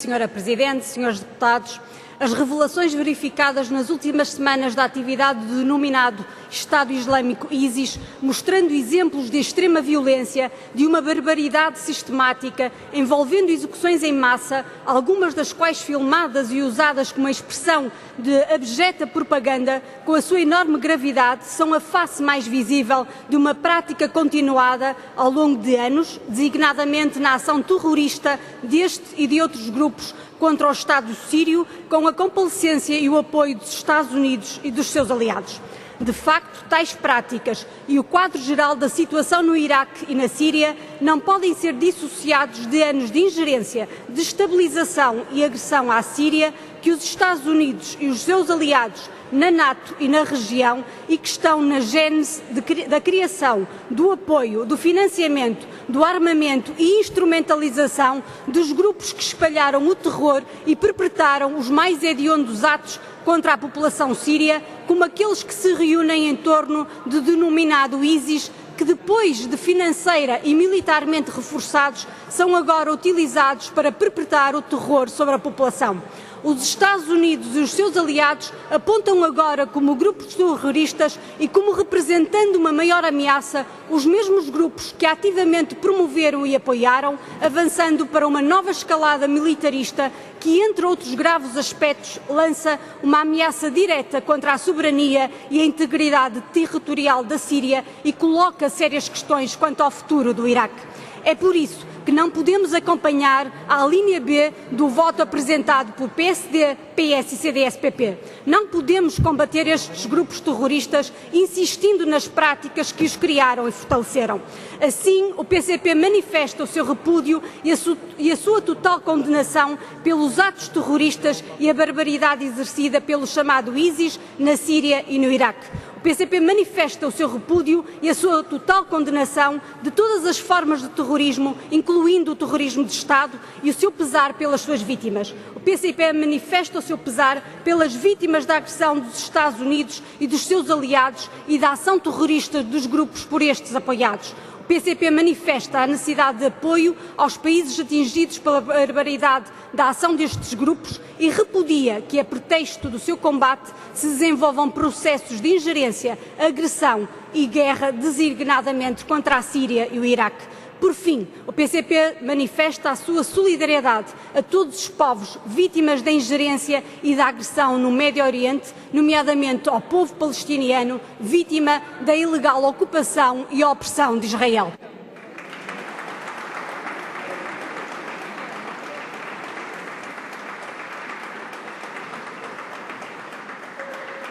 Senhora Presidente, senhores deputados, as revelações verificadas nas últimas semanas da atividade do denominado Estado Islâmico ISIS, mostrando exemplos de extrema violência, de uma barbaridade sistemática, envolvendo execuções em massa, algumas das quais filmadas e usadas como expressão de abjeta propaganda, com a sua enorme gravidade, são a face mais visível de uma prática continuada ao longo de anos, designadamente na ação terrorista deste e de outros grupos contra o Estado sírio, com a complacência e o apoio dos Estados Unidos e dos seus aliados. De facto, tais práticas e o quadro geral da situação no Iraque e na Síria não podem ser dissociados de anos de ingerência, destabilização e agressão à Síria que os Estados Unidos e os seus aliados na NATO e na região e que estão na gênese da criação, do apoio, do financiamento, do armamento e instrumentalização dos grupos que espalharam o terror e perpetraram os mais hediondos atos contra a população síria, como aqueles que se reúnem em torno do denominado ISIS, que depois de financeira e militarmente reforçados, são agora utilizados para perpetrar o terror sobre a população. Os Estados Unidos e os seus aliados apontam agora como grupos terroristas e como representando uma maior ameaça os mesmos grupos que ativamente promoveram e apoiaram, avançando para uma nova escalada militarista que, entre outros graves aspectos, lança uma ameaça direta contra a soberania e a integridade territorial da Síria e coloca sérias questões quanto ao futuro do Iraque. É por isso que não podemos acompanhar a linha B do voto apresentado por PSD, PS e CDS-PP. Não podemos combater estes grupos terroristas insistindo nas práticas que os criaram e fortaleceram. Assim, o PCP manifesta o seu repúdio e a sua total condenação pelos atos terroristas e a barbaridade exercida pelo chamado ISIS na Síria e no Iraque. O PCP manifesta o seu repúdio e a sua total condenação de todas as formas de terrorismo, incluindo o terrorismo de Estado, e o seu pesar pelas suas vítimas. O PCP manifesta o seu pesar pelas vítimas da agressão dos Estados Unidos e dos seus aliados e da ação terrorista dos grupos por estes apoiados. O PCP manifesta a necessidade de apoio aos países atingidos pela barbaridade da ação destes grupos e repudia que, a pretexto do seu combate, se desenvolvam processos de ingerência, agressão e guerra designadamente contra a Síria e o Iraque. Por fim, o PCP manifesta a sua solidariedade a todos os povos vítimas da ingerência e da agressão no Médio Oriente, nomeadamente ao povo palestiniano, vítima da ilegal ocupação e opressão de Israel.